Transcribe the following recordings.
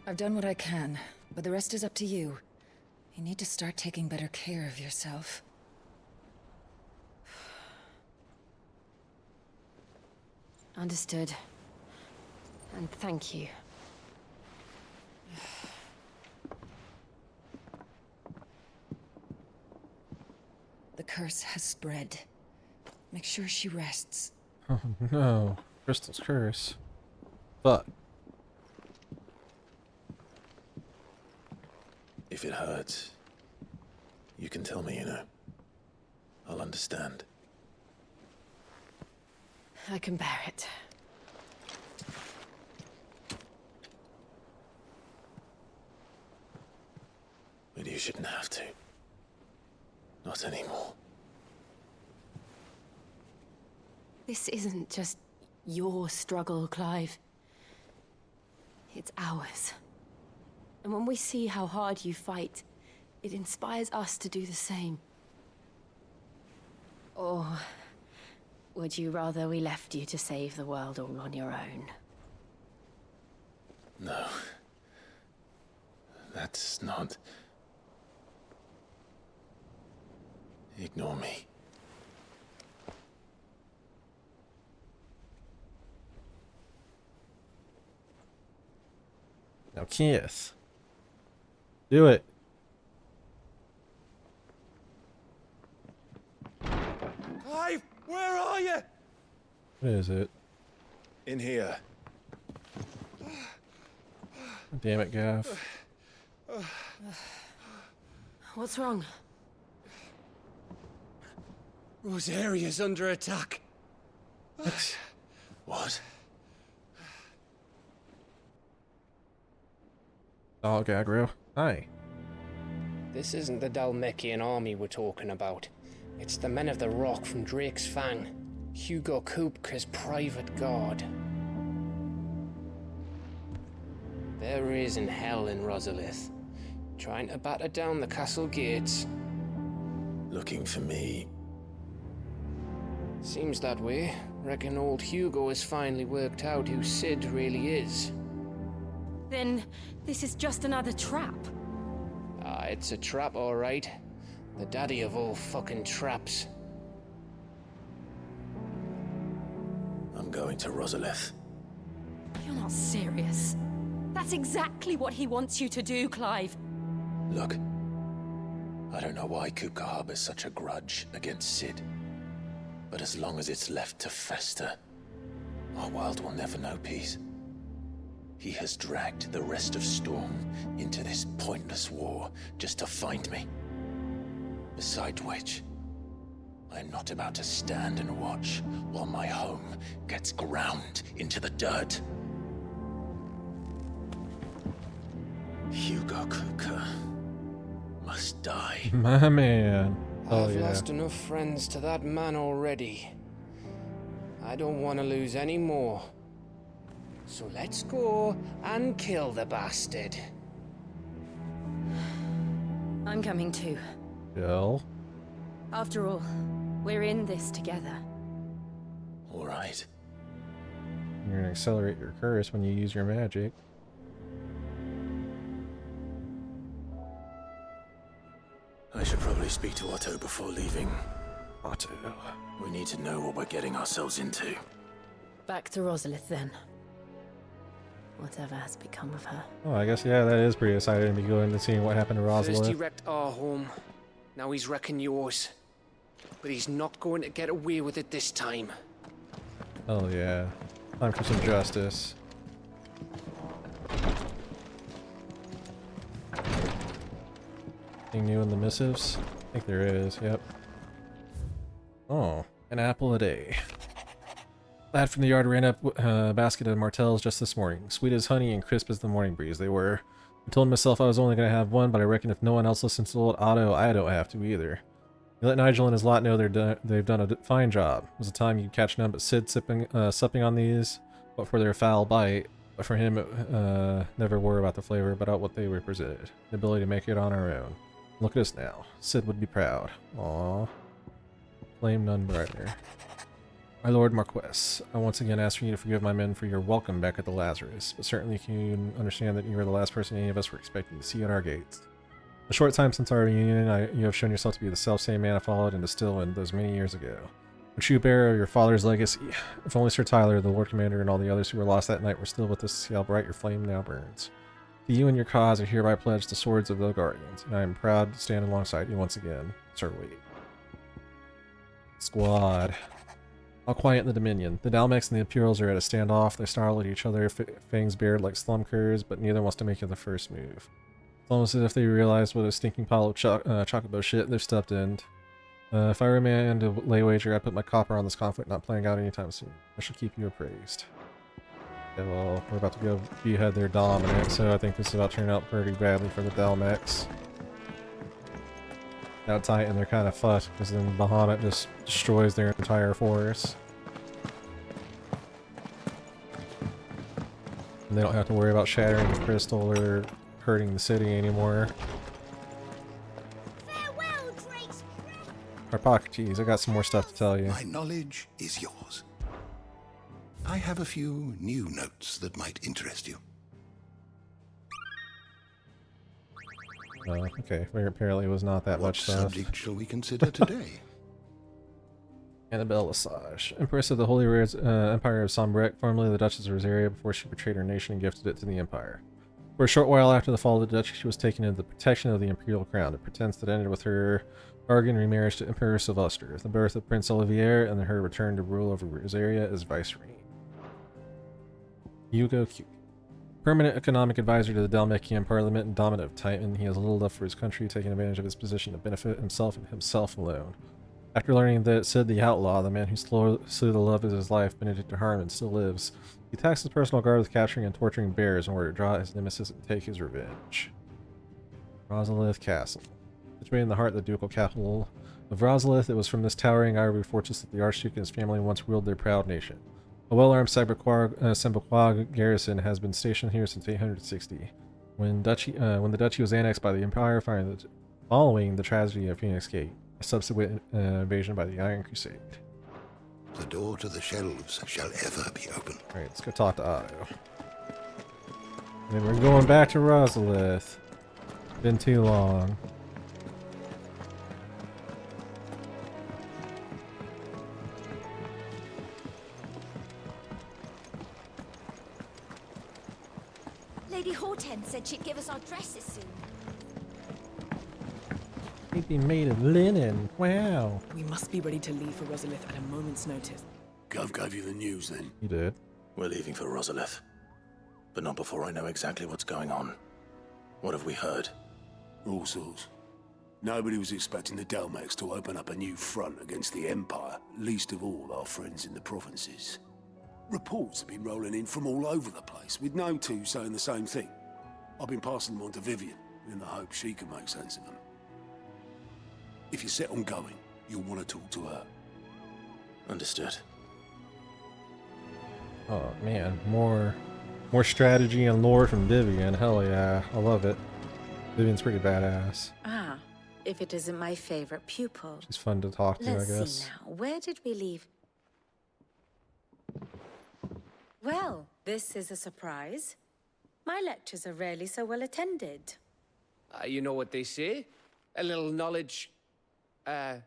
I've done what I can, but the rest is up to you. You need to start taking better care of yourself. Understood. And thank you. The curse has spread. Make sure she rests. Oh no. Crystal's curse. Fuck. If it hurts, you can tell me, you know. I'll understand. I can bear it. But you shouldn't have to. Not anymore. This isn't just your struggle, Clive. It's ours. And when we see how hard you fight, it inspires us to do the same. Or would you rather we left you to save the world all on your own? No. That's not... Ignore me. Now kiss. Do it. Clive, where are you? What is it? In here. Damn it, Gaff. What's wrong? Rosaria's under attack. What? Dog aggro. Hi. This isn't the Dalmekian army we're talking about. It's the men of the Rock from Drake's Fang. Hugo Kupka's private guard. There is in hell in Rosalith, trying to batter down the castle gates. Looking for me? Seems that way. Reckon old Hugo has finally worked out who Sid really is. Then this is just another trap. Ah, it's a trap, all right. The daddy of all fucking traps. I'm going to Rosalith. You're not serious. That's exactly what he wants you to do, Clive. Look. I don't know why Kupka harbors such a grudge against Sid. But as long as it's left to fester, our world will never know peace. He has dragged the rest of Storm into this pointless war just to find me. Besides which, I'm not about to stand and watch while my home gets ground into the dirt. Hugo Kupka must die. My man. Oh I've yeah. lost enough friends to that man already. I don't want to lose any more. So let's go and kill the bastard. I'm coming too. Jill. After all, we're in this together. All right. You're gonna accelerate your curse when you use your magic. I should probably speak to Otto before leaving. Otto. We need to know what we're getting ourselves into. Back to Rosalith then. Whatever has become of her. Oh, I guess, yeah, that is pretty exciting to be going to seeing what happened to First he Rosalind. wrecked our home. Now he's wrecking yours. But he's not going to get away with it this time. Oh yeah. Time for some justice. Anything new in the missives? I think there is, yep. Oh, an apple a day. Lad from the yard ran up a basket of Martells just this morning. Sweet as honey and crisp as the morning breeze they were. I told myself I was only going to have one, but I reckon if no one else listens to old Otto, I don't have to either. You let Nigel and his lot know they've done a fine job. It was a time you'd catch none but Sid supping on these, but for their foul bite. But for him, never worry about the flavor, but about what they represented. The ability to make it on our own. Look at us now. Sid would be proud. Aww. Flame none brighter. My Lord Marquess, I once again ask for you to forgive my men for your welcome back at the Lazarus, but certainly you can understand that you are the last person any of us were expecting to see at our gates. A short time since our reunion, you have shown yourself to be the self-same man I followed and distilled in those many years ago. A true bearer of your father's legacy. If only Sir Tyler, the Lord Commander, and all the others who were lost that night were still with us to see how bright your flame now burns. To you and your cause I hereby pledge the swords of the Guardians, and I am proud to stand alongside you once again, Sir Wade. Squad. All quiet in the Dominion. The Dalmex and the Imperials are at a standoff. They snarl at each other, fangs bared like slum curs, but neither wants to make it the first move. It's almost as if they realize what a stinking pile of chocobo shit they've stepped in. If I remain to lay wager, I put my copper on this conflict not playing out anytime soon. I shall keep you appraised. Okay, well, we're about to go behead their dominant, so I think this is about to turn out pretty badly for the Dalmex. Now Titan, they're kind of fucked, because then Bahamut just destroys their entire forest. And they don't have to worry about shattering the crystal or hurting the city anymore. Farewell, Drake's Harpocrates, I got some more stuff to tell you. My knowledge is yours. I have a few new notes that might interest you. Okay, there apparently was not that What much stuff. subject shall we consider today? Annabelle Lesage, Empress of the Holy Empire of Sombrec, formerly the Duchess of Rosaria, before she betrayed her nation and gifted it to the Empire. For a short while after the fall of the Duchy, she was taken into the protection of the Imperial Crown. It pretends that ended with her bargain remarriage to Emperor Sylvester, the birth of Prince Olivier, and her return to rule over Rosaria as viceroy. Hugo Kupka. Permanent economic advisor to the Dalmekian Parliament and dominant of Titan, he has little love for his country, taking advantage of his position to benefit himself and himself alone. After learning that Sid the Outlaw, the man who slew the love of his life, Benedict de Harmon, still lives, he taxed his personal guard with capturing and torturing bears in order to draw his nemesis and take his revenge. Rosalith Castle. Situated in the heart of the ducal capital of Rosalith, it was from this towering ivory fortress that the Archduke and his family once ruled their proud nation. A well-armed Sembequois garrison has been stationed here since 860, when the duchy was annexed by the Empire following the tragedy of Phoenix Gate, a subsequent invasion by the Iron Crusade. The door to the shelves shall ever be open. Alright, let's go talk to Otto. And we're going back to Rosalith. Been too long. Lady Hortense said she'd give us our dresses soon. They'd be made of linen. Wow. We must be ready to leave for Rosalith at a moment's notice. Gov gave you the news then? You did. We're leaving for Rosalith. But not before I know exactly what's going on. What have we heard? All sorts. Nobody was expecting the Dalmex to open up a new front against the Empire, least of all our friends in the provinces. Reports have been rolling in from all over the place, with no two saying the same thing. I've been passing them on to Vivian, in the hope she can make sense of them. If you're set on going, you'll want to talk to her. Understood. Oh man, more strategy and lore from Vivian. Hell yeah, I love it. Vivian's pretty badass. Ah, if it isn't my favorite pupil. She's fun to talk to, Let's I guess. see now. Where did we leave? Well, this is a surprise. My lectures are rarely so well attended. You know what they say? A little knowledge, can't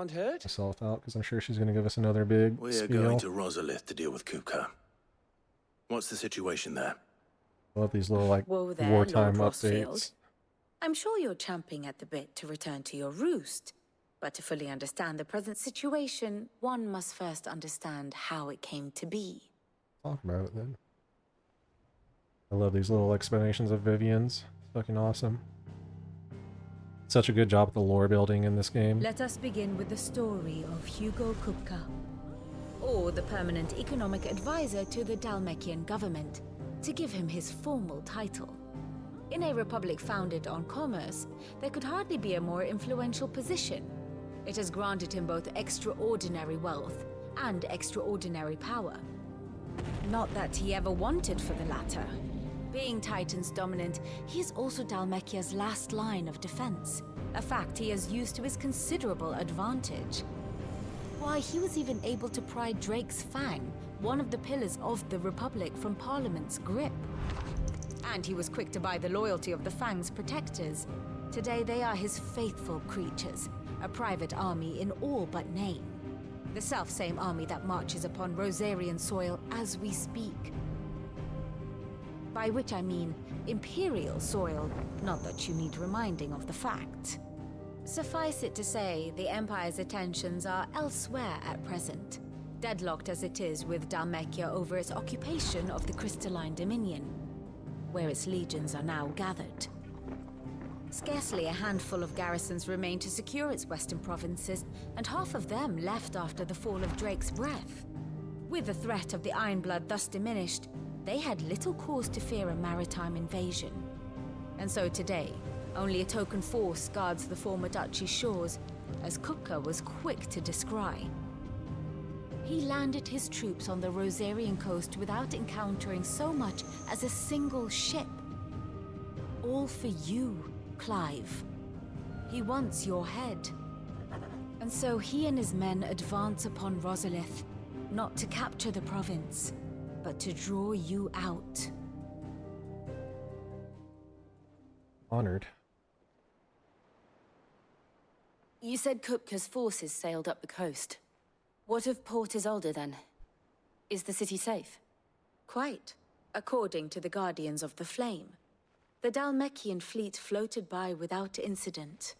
hurt? Myself out, because I'm sure she's going to give us another big We're spiel. going to Rosalith to deal with Kupka. What's the situation there? I love these little, like, Whoa there, wartime Lord updates. Rossfield. I'm sure you're champing at the bit to return to your roost. But to fully understand the present situation, one must first understand how it came to be. Talk about it then. I love these little explanations of Vivian's. Fucking awesome. Such a good job with the lore building in this game. Let us begin with the story of Hugo Kupka, Or the permanent economic advisor to the Dalmekian government, to give him his formal title. In a republic founded on commerce, there could hardly be a more influential position. It has granted him both extraordinary wealth and extraordinary power. Not that he ever wanted for the latter. Being Titan's dominant, he is also Dalmekia's last line of defense, a fact he has used to his considerable advantage. why he was even able to pry Drake's Fang, one of the pillars of the Republic, from Parliament's grip. And he was quick to buy the loyalty of the Fang's protectors. Today they are his faithful creatures, a private army in all but name. The self-same army that marches upon Rosarian soil as we speak. By which I mean Imperial soil, not that you need reminding of the fact. Suffice it to say, the Empire's attentions are elsewhere at present, deadlocked as it is with Dhalmekia over its occupation of the Crystalline Dominion, where its legions are now gathered. Scarcely a handful of garrisons remain to secure its western provinces, and half of them left after the fall of Drake's Breath. With the threat of the Ironblood thus diminished, they had little cause to fear a maritime invasion. And so today, only a token force guards the former duchy's shores, as Kupka was quick to descry. He landed his troops on the Rosarian coast without encountering so much as a single ship. All for you, Clive. He wants your head. And so he and his men advance upon Rosalith, not to capture the province, but to draw you out. Honored. You said Kupka's forces sailed up the coast. What of Port Isolde, then? Is the city safe? Quite, according to the Guardians of the Flame. The Dhalmekian fleet floated by without incident.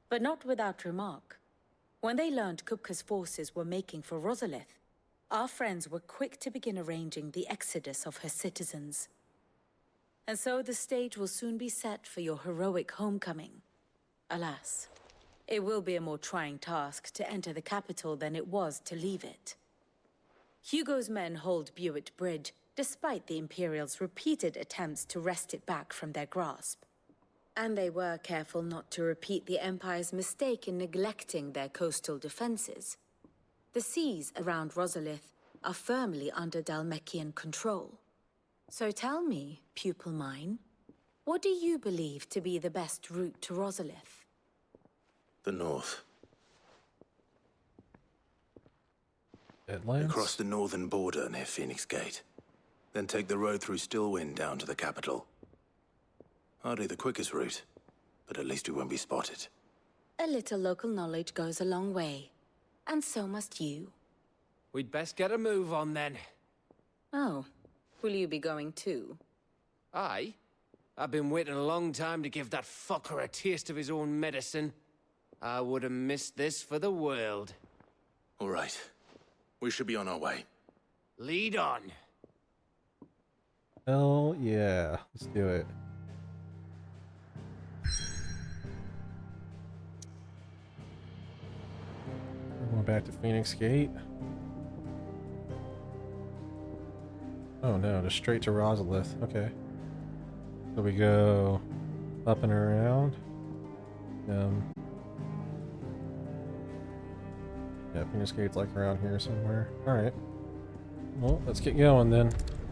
But not without remark. When they learned Kupka's forces were making for Rosalith, our friends were quick to begin arranging the exodus of her citizens. And so the stage will soon be set for your heroic homecoming. Alas, it will be a more trying task to enter the capital than it was to leave it. Hugo's men hold Buett Bridge, despite the Imperials' repeated attempts to wrest it back from their grasp. And they were careful not to repeat the Empire's mistake in neglecting their coastal defenses. The seas around Rosalith are firmly under Dhalmekian control. So tell me, pupil mine, what do you believe to be the best route to Rosalith? The north. Deadlands? Across the northern border near Phoenix Gate. Then take the road through Stillwind down to the capital. Hardly the quickest route, but at least we won't be spotted. A little local knowledge goes a long way. And so must you. We'd best get a move on then. Oh, will you be going too? Aye. I've been waiting a long time to give that fucker a taste of his own medicine. I would have missed this for the world. All right. We should be on our way. Lead on. Hell yeah. Let's do it. We're going back to Phoenix Gate. Oh no, just straight to Rosalith. Okay. So we go up and around. Yeah, Phoenix Gate's like around here somewhere. Alright. Well, let's get going then.